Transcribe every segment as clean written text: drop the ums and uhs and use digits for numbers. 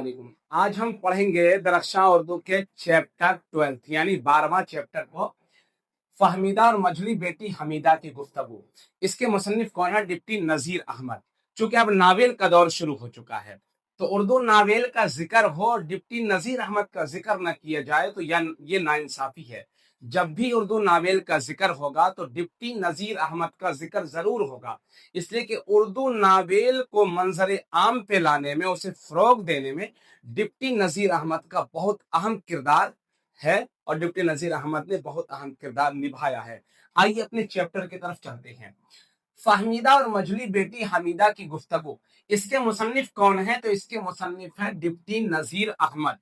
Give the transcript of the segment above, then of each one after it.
वालेकुम। आज हम पढ़ेंगे दरख्शां उर्दू के चैप्टर 12 यानी 12वां चैप्टर को, फहमीदा और मजली बेटी हमीदा की गुफ्तगू। इसके मुसन्निफ कौन है? डिप्टी नजीर अहमद। चूंकि अब नावेल का दौर शुरू हो चुका है तो उर्दू नावेल का जिक्र हो और डिप्टी नजीर अहमद का जिक्र न किया जाए तो ये नाइंसाफी है। जब भी उर्दू नावेल का जिक्र होगा तो डिप्टी नजीर अहमद का जिक्र जरूर होगा, इसलिए कि उर्दू नावेल को मंजर आम पे लाने में, उसे फरोग देने में डिप्टी नजीर अहमद का बहुत अहम किरदार है और डिप्टी नजीर अहमद ने बहुत अहम किरदार निभाया है। आइए अपने चैप्टर की तरफ चलते हैं। फहमीदा और मजली बेटी हमीदा की गुफ्तगू। इसके मुसन्निफ कौन है? तो इसके मुसन्निफ है डिप्टी नजीर अहमद।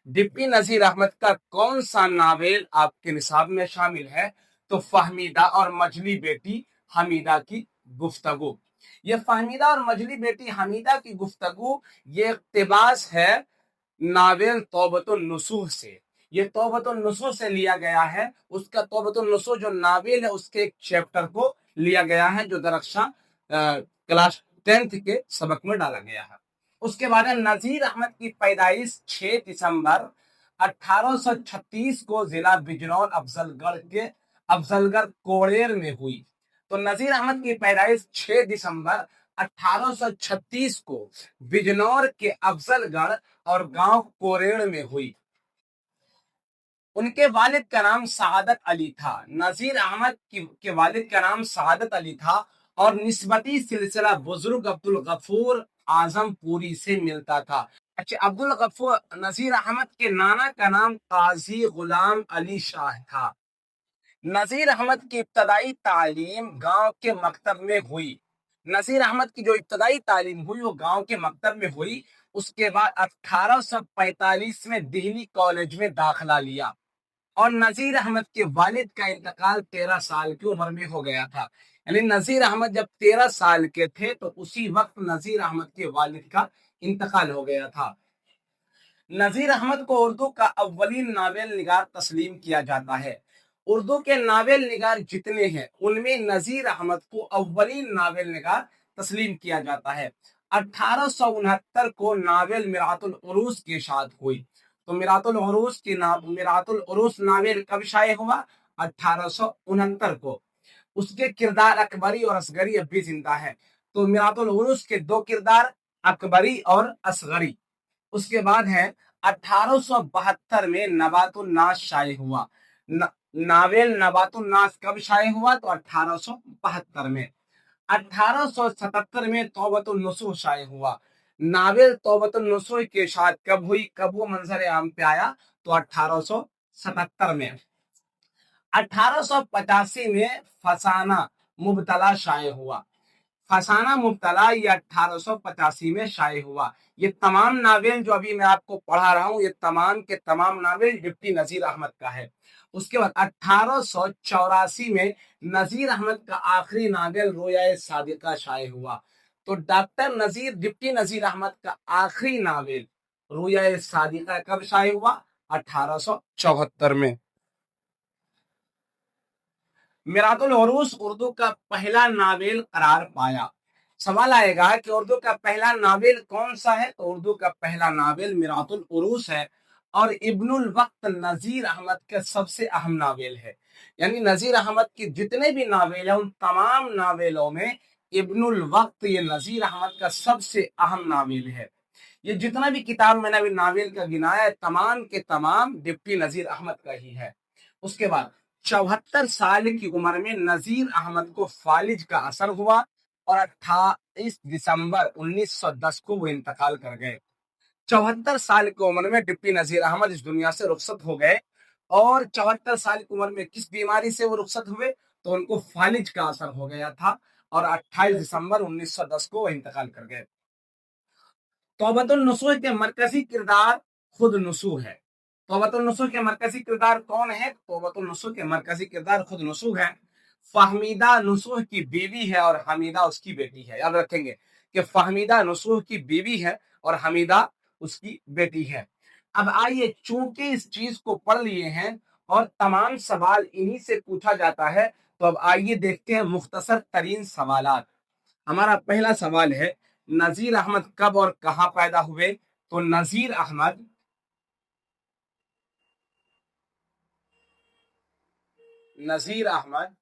डिप्टी नजीर अहमद का कौन सा नावेल आपके निसाब में शामिल है? तो फहमीदा और मजली बेटी हमीदा की गुफ्तगू। ये फहमीदा और मजली बेटी हमीदा की गुफ्तगू ये इक़्तिबास है नावेल तौबतुन नुसूह से। ये तौबतुन नुसूह से लिया गया है। उसका तौबतुन नुसूह जो नावेल है उसके एक चैप्टर को लिया गया है जो दरख्शां क्लास 10th के सबक में डाला गया है। उसके बाद नजीर अहमद की पैदाइश 6 दिसंबर 1836 को जिला बिजनौर अफजलगढ़ कोड़ेर में हुई। तो नजीर अहमद की पैदाइश 6 दिसंबर 1836 को बिजनौर के अफजलगढ़ और गांव कोरेड़ में हुई। उनके वालिद का नाम सआदत अली था। नजीर अहमद के वालिद का नाम सआदत अली था और निस्बती सिलसिला बुजुर्ग अब्दुल गफूर आजम पूरी से मिलता था। अच्छा, अब्दुल गफूर नजीर अहमद के नाना का नाम काजी गुलाम अली शाह था। नजीर अहमद की इब्तदाई तालीम गांव के मकतब में हुई। नजीर अहमद की जो इब्तदाई तालीम हुई वो गांव के मकतब में हुई। उसके बाद 1845 में दिल्ली कॉलेज में दाखिला लिया और नजीर अहमद के वालिद का इंतकाल 13 साल की उम्र में हो गया था। यानी नजीर अहमद जब 13 साल के थे तो उसी वक्त नजीर अहमद के वालिद का इंतकाल हो गया था। नजीर अहमद को उर्दू का अव्वलीन नावेल निगार तस्लीम किया जाता है। उर्दू के नावेल निगार जितने हैं उनमें नजीर अहमद को अव्वलीन नावेल निगार तस्लीम किया जाता है। 1869 को नावेल मिरातुल उरूस की इशाअत हुई। तो मिरातुल उरूस नावेल कब शाये हुआ? 1869 को। उसके किरदार अकबरी और असगरी अब भी जिंदा है। तो मिरातुल उरूस के दो किरदार अकबरी और असगरी। उसके बाद है 1872 में नबातुन नास शाये हुआ। नावेल नबातुन नास कब शाये हुआ? तो 1872 में। 1877 में तौबतुन नुसूह शाये हुआ। नावेल तौबतुन नुसूह की इशाअत कब हुई, कब वो मंजर आम पे आया? तो 1877 में। 1885 में फसाना मुबतला शाये हुआ। फसाना मुबतला ये 1885 में शाये हुआ। ये तमाम नावेल जो अभी मैं आपको पढ़ा रहा हूं ये तमाम के तमाम नावेल डिप्टी नजीर अहमद का है। उसके बाद 1884 में नजीर अहमद का आखिरी नावेल रोया सादिका शाये हुआ। तो डॉक्टर नजीर डिप्टी नजीर अहमद का आखिरी नावेल रोया सादिका कब शाये हुआ? 1874 में। मिरातुल उरूस उर्दू का पहला नावेल करार पाया। सवाल आएगा कि उर्दू का पहला नावेल कौन सा है? तो उर्दू का पहला नावेल मिरातुल उरूस है और इब्नुल वक्त नजीर अहमद का सबसे अहम नावेल है। यानी नजीर अहमद के जितने भी नावेल हैं उन तमाम नावेलों में इब्नुल वक्त ये नजीर अहमद का सबसे अहम नावेल है। ये जितना भी किताब मैंने अभी नावेल का गिनाया है तमाम के तमाम डिप्टी नजीर अहमद का ही है। उसके बाद 74 साल की उम्र में नजीर अहमद को फालिज का असर हुआ और 28 दिसंबर 1910 को वो इंतकाल कर गए। 74 साल की उम्र में डिप्टी नजीर अहमद इस दुनिया से रुखसत हो गए। और 74 साल की उम्र में किस बीमारी से वो रुखसत हुए? तो उनको फालिज का असर हो गया था और 28 दिसंबर 1910 को वो इंतकाल कर गए। तौबतुन नुसूह के मरकजी किरदार खुद नुसूह है। तौबतुन नुसूह के मरकजी किरदार कौन है? तौबतुन नुसूह के मरकजी किरदार खुद नुसूह है। फहमीदा नुसूह की बीवी है और हमीदा उसकी बेटी है। याद रखेंगे कि फहमीदा नुसूह की बीवी है और हमीदा उसकी बेटी है। अब आइए, चूंकि इस चीज को पढ़ लिए हैं और तमाम सवाल इन्हीं से पूछा जाता है तो अब आइए देखते हैं मुख्तसर तरीन सवालात। हमारा पहला सवाल है, नजीर अहमद कब और कहां पैदा हुए? तो नजीर अहमद नजीर अहमद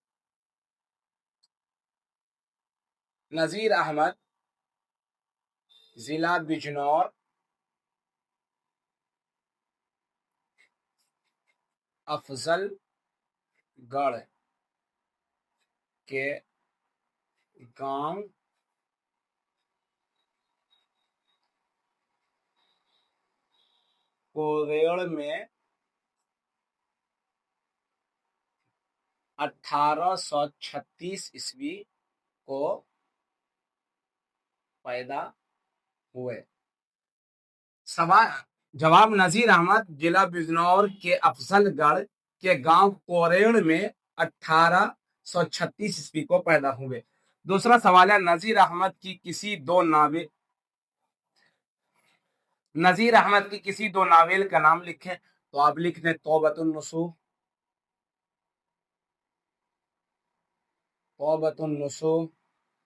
नजीर अहमद जिला बिजनौर अफजलगढ़ के गांव कोरेड़ में 1836 ईस्वी को पैदा हुए। सवाल जवाब, नजीर अहमद जिला बिजनौर के अफजलगढ़ के गांव कोरेड़ में 1836 ईस्वी को पैदा हुए। दूसरा सवाल है, नजीर अहमद की किसी दो नावेल का नाम लिखें। तो आप लिख दें तौबतुन नुसूह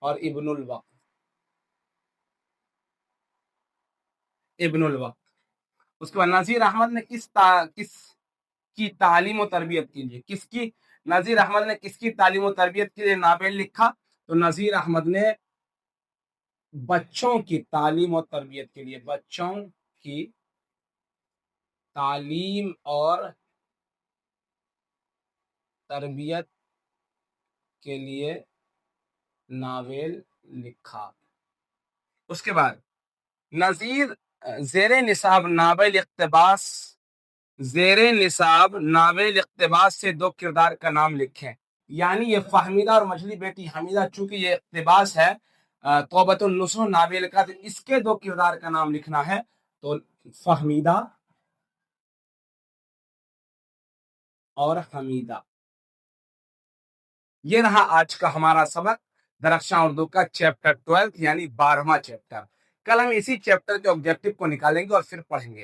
और इब्नुल वक्त। उसके बाद नजीर अहमद ने किसकी तालीम और तरबियत के लिए नजीर अहमद ने किसकी तालीम और तरबियत के लिए नावेल लिखा? तो नजीर अहमद ने बच्चों की तालीम और तरबियत के लिए नावेल लिखा। उसके बाद नजीर जेरे निसाब नावेल इक्तबास से दो किरदार का नाम लिखें। यानी ये फहमीदा और मछली बेटी हमीदा, चूंकि ये इक्तबास है तौबतुन नुसूह नावेल का, तो इसके दो किरदार का नाम लिखना है। तो फहमीदा और हमीदा। ये रहा आज का हमारा सबक, दरख्शां उर्दू का चैप्टर 12 यानी 12वां चैप्टर। कल हम इसी चैप्टर के ऑब्जेक्टिव को निकालेंगे और फिर पढ़ेंगे।